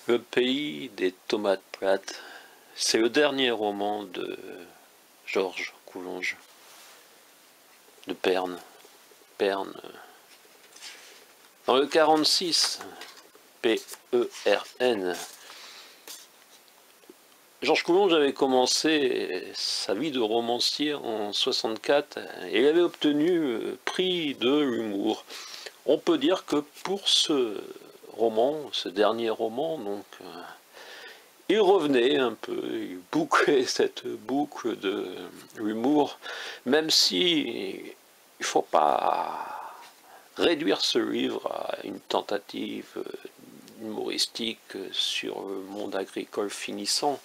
Le pays des tomates plates, c'est le dernier roman de Georges Coulonges, de Pern. Pern. Dans le 46, P-E-R-N, Georges Coulonges avait commencé sa vie de romancier en 64 et il avait obtenu le prix de l'humour. On peut dire que pour ce roman, ce dernier roman, donc, il revenait un peu, il bouclait cette boucle de l'humour, même si il ne faut pas réduire ce livre à une tentative humoristique sur le monde agricole finissant.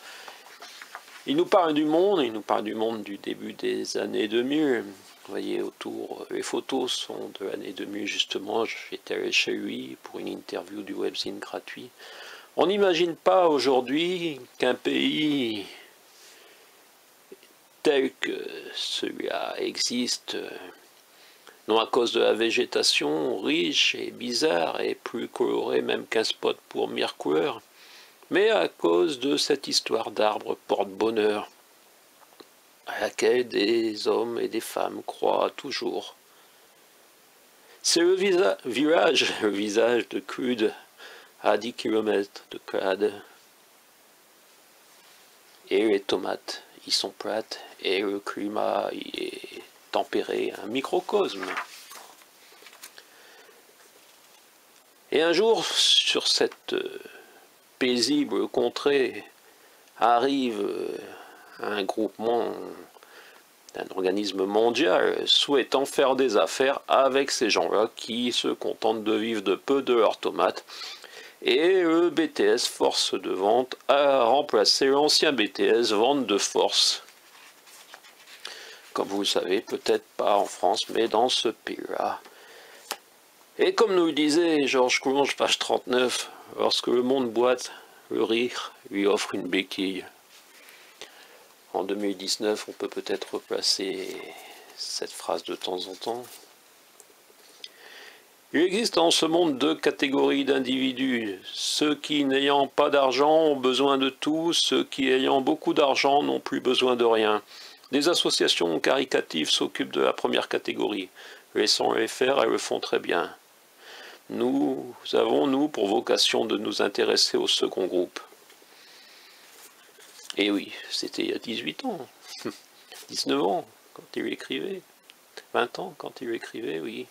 Il nous parle du monde du début des années 2000. Vous voyez autour, les photos sont de l'année 2000 justement, j'étais allé chez lui pour une interview du webzine gratuit. On n'imagine pas aujourd'hui qu'un pays tel que celui-là existe, non à cause de la végétation riche et bizarre et plus colorée même qu'un spot pour Mire-Couleur, mais à cause de cette histoire d'arbre porte-bonheur, à laquelle des hommes et des femmes croient toujours. C'est le visage de Clude, à 10 km de Clade. Et les tomates, ils sont plates, et le climat il est tempéré, un microcosme. Et un jour, sur cette paisible contrée, arrive un groupement d'un organisme mondial souhaitant faire des affaires avec ces gens-là qui se contentent de vivre de peu de leurs tomates. Et le BTS Force de Vente a remplacé l'ancien BTS Vente de Force. Comme vous le savez, peut-être pas en France, mais dans ce pays-là. Et comme nous le disait Georges Coulonges, page 39, lorsque le monde boite, le rire lui offre une béquille. En 2019, on peut peut-être replacer cette phrase de temps en temps. Il existe dans ce monde deux catégories d'individus. Ceux qui, n'ayant pas d'argent, ont besoin de tout. Ceux qui, ayant beaucoup d'argent, n'ont plus besoin de rien. Des associations caricatives s'occupent de la première catégorie. Laissons-les faire, elles le font très bien. Nous avons, nous, pour vocation de nous intéresser au second groupe. Et oui, c'était il y a 18 ans, 19 ans, quand il écrivait, 20 ans quand il écrivait, oui.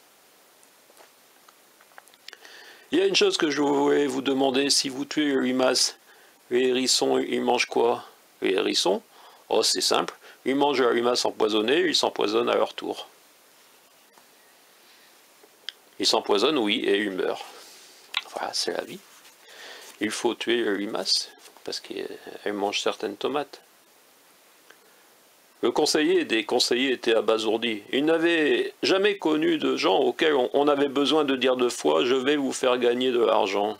Il y a une chose que je voulais vous demander, si vous tuez les limaces, les hérissons, ils mangent quoi? Les hérissons? Oh, c'est simple, ils mangent la limace empoisonnée, ils s'empoisonnent à leur tour. Ils s'empoisonnent, oui, et ils meurent. Voilà, c'est la vie. Il faut tuer les limaces, parce qu'elles mangent certaines tomates. Le conseiller des conseillers était abasourdi. Il n'avait jamais connu de gens auxquels on avait besoin de dire deux fois « je vais vous faire gagner de l'argent ».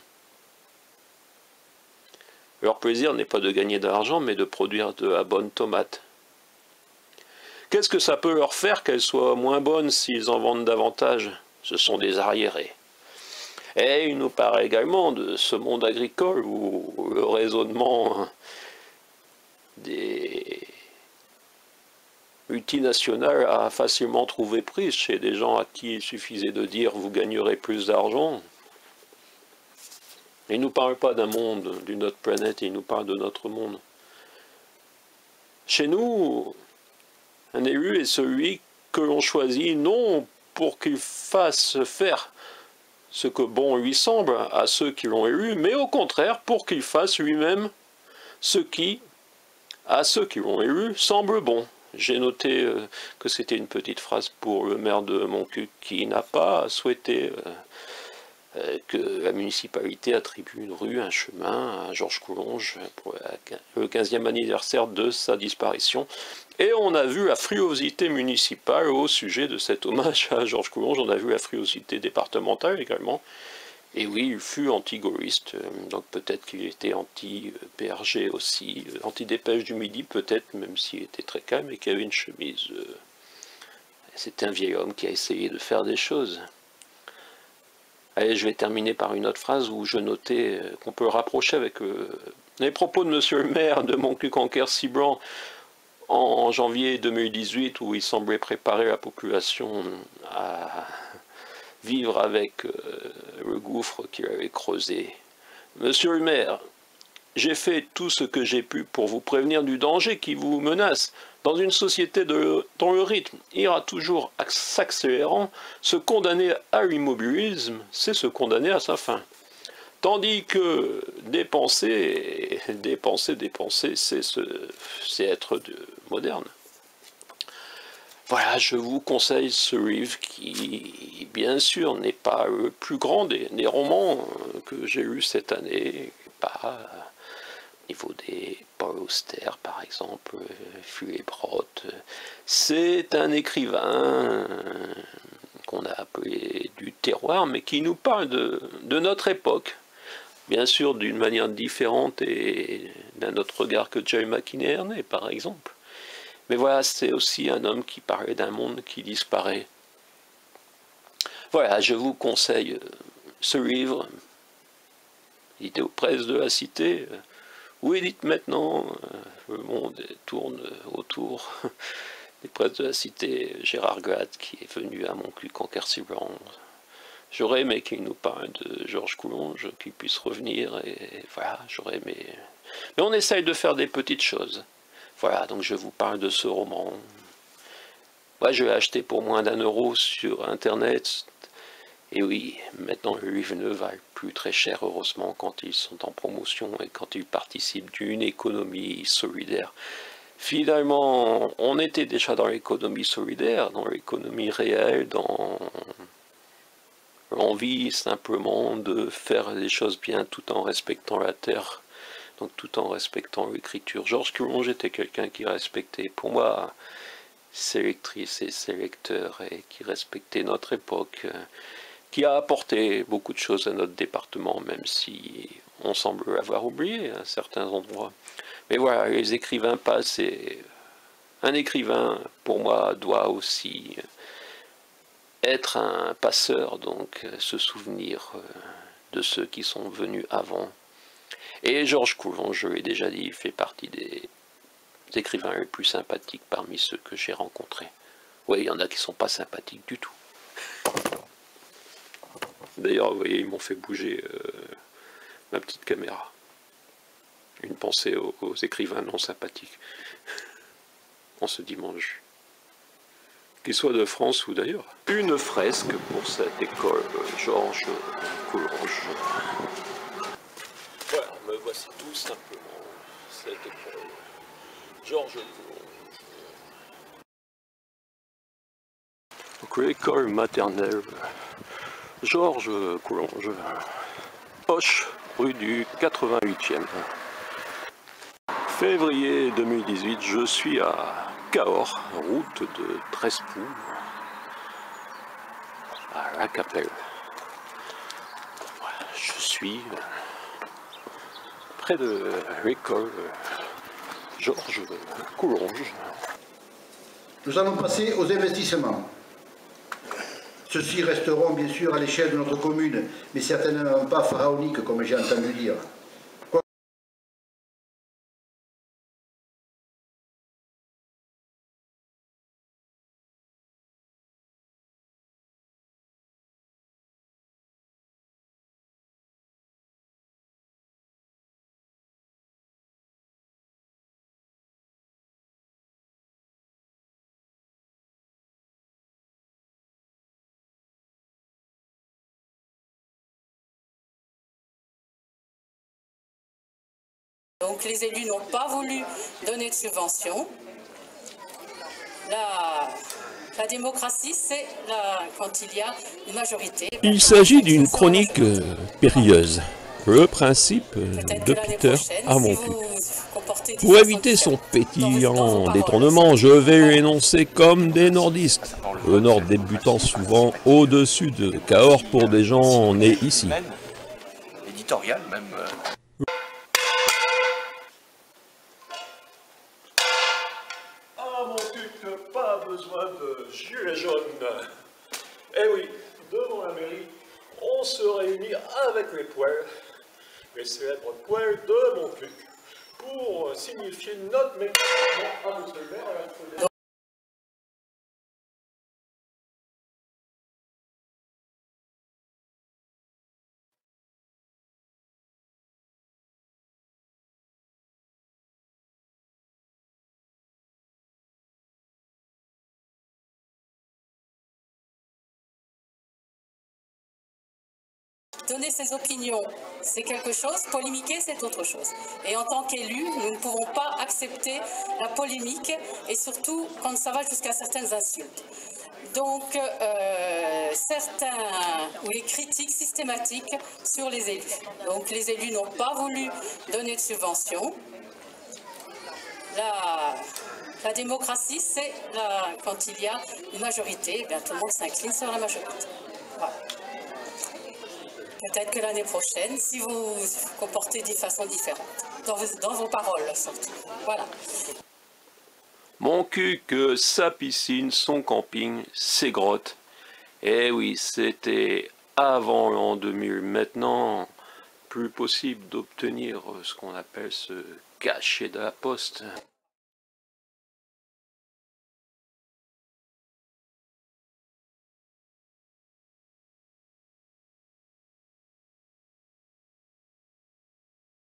Leur plaisir n'est pas de gagner de l'argent, mais de produire de la bonne tomate. Qu'est-ce que ça peut leur faire qu'elles soient moins bonnes s'ils en vendent davantage? Ce sont des arriérés. Et il nous paraît également de ce monde agricole où le raisonnement des multinationales a facilement trouvé prise chez des gens à qui il suffisait de dire « vous gagnerez plus d'argent ». Il ne nous parle pas d'un monde, d'une autre planète, il nous parle de notre monde. Chez nous, un élu est celui que l'on choisit non pour qu'il fasse faire ce que bon lui semble à ceux qui l'ont élu, mais au contraire pour qu'il fasse lui-même ce qui, à ceux qui l'ont élu, semble bon. J'ai noté que c'était une petite phrase pour le maire de Montcuq qui n'a pas souhaité que la municipalité attribue une rue, un chemin à Georges Coulonges pour le 15e anniversaire de sa disparition. Et on a vu la friosité municipale au sujet de cet hommage à Georges Coulonges, on a vu la friosité départementale également. Et oui, il fut anti-gaulliste, donc peut-être qu'il était anti-PRG aussi, anti-dépêche du midi peut-être, même s'il était très calme et qu'il avait une chemise. C'était un vieil homme qui a essayé de faire des choses. Allez, je vais terminer par une autre phrase où je notais qu'on peut rapprocher avec les propos de Monsieur le maire de Montcuq-en-Quercy-Blanc en janvier 2018, où il semblait préparer la population à vivre avec le gouffre qu'il avait creusé. Monsieur le maire, j'ai fait tout ce que j'ai pu pour vous prévenir du danger qui vous menace. Dans une société dont le rythme ira toujours s'accélérant, se condamner à l'immobilisme, c'est se condamner à sa fin. Tandis que dépenser, c'est être moderne. Voilà, je vous conseille ce livre qui, bien sûr, n'est pas le plus grand des romans que j'ai lus cette année, pas au niveau des Paul Auster, par exemple, Fuller-Brot. C'est un écrivain qu'on a appelé du terroir, mais qui nous parle de notre époque, bien sûr d'une manière différente et d'un autre regard que Jerry McInerney, par exemple. Mais voilà, c'est aussi un homme qui parlait d'un monde qui disparaît. Voilà, je vous conseille ce livre, édité aux presses de la Cité. Où édite maintenant le monde tourne autour des presses de la Cité. Gérard Glad qui est venu à Montcuq-en-Quercy-Blanc. J'aurais aimé qu'il nous parle de Georges Coulonges, qu'il puisse revenir, et voilà, j'aurais aimé. Mais on essaye de faire des petites choses. Voilà, donc je vous parle de ce roman. Ouais, je l'ai acheté pour moins d'1 € sur Internet. Et oui, maintenant le livre ne valent plus très cher, heureusement, quand ils sont en promotion et quand ils participent d'une économie solidaire. Finalement, on était déjà dans l'économie solidaire, dans l'économie réelle, dans l'envie simplement de faire les choses bien tout en respectant la terre, donc tout en respectant l'écriture. Georges Coulonges était quelqu'un qui respectait, pour moi, ses lectrices et ses lecteurs, et qui respectait notre époque, qui a apporté beaucoup de choses à notre département, même si on semble l'avoir oublié à certains endroits. Mais voilà, les écrivains passent, et un écrivain, pour moi, doit aussi être un passeur, donc se souvenir de ceux qui sont venus avant. Et Georges Coulonges, je l'ai déjà dit, fait partie des écrivains les plus sympathiques parmi ceux que j'ai rencontrés. Oui, il y en a qui ne sont pas sympathiques du tout. D'ailleurs, vous voyez, ils m'ont fait bouger ma petite caméra. Une pensée aux écrivains non sympathiques en ce dimanche. Qu'ils soient de France ou d'ailleurs. Une fresque pour cette école Georges Coulonges. Voilà, me voici tout simplement cette école Georges Coulonges. Donc l'école maternelle Georges Coulonges, Auch, rue du 88e. Février 2018, je suis à Cahors, route de Trespoux, à La Capelle. Je suis près de l'école Georges Coulonges. Nous allons passer aux investissements. Ceux-ci resteront bien sûr à l'échelle de notre commune, mais certainement pas pharaoniques comme j'ai entendu dire. Donc les élus n'ont pas voulu donner de subvention. La démocratie, c'est quand il y a une majorité. Il s'agit d'une chronique périlleuse. Le principe de Peter à Montcuq. Pour éviter son pétillant détournement, je vais l'énoncer comme des nordistes. Le nord débutant souvent au-dessus de Cahors pour des gens nés ici. Éditorial même. Ah mon Dieu, pas besoin de gilets jaunes. Eh oui, devant la mairie, on se réunit avec les poêles, les célèbres poêles de mon cul, pour signifier notre mécontentement à monsieur le maire à la fois. Donner ses opinions, c'est quelque chose, polémiquer, c'est autre chose. Et en tant qu'élus, nous ne pouvons pas accepter la polémique, et surtout quand ça va jusqu'à certaines insultes. Donc, certains, ou les critiques systématiques sur les élus. Donc, les élus n'ont pas voulu donner de subventions. La démocratie, c'est quand il y a une majorité, eh bien, tout le monde s'incline sur la majorité. Voilà. Peut-être que l'année prochaine, si vous vous comportez d'une façon différente, dans vos paroles surtout. Voilà. Mon cul, que sa piscine, son camping, ses grottes. Eh oui, c'était avant l'an 2000. Maintenant, plus possible d'obtenir ce qu'on appelle ce cachet de la poste.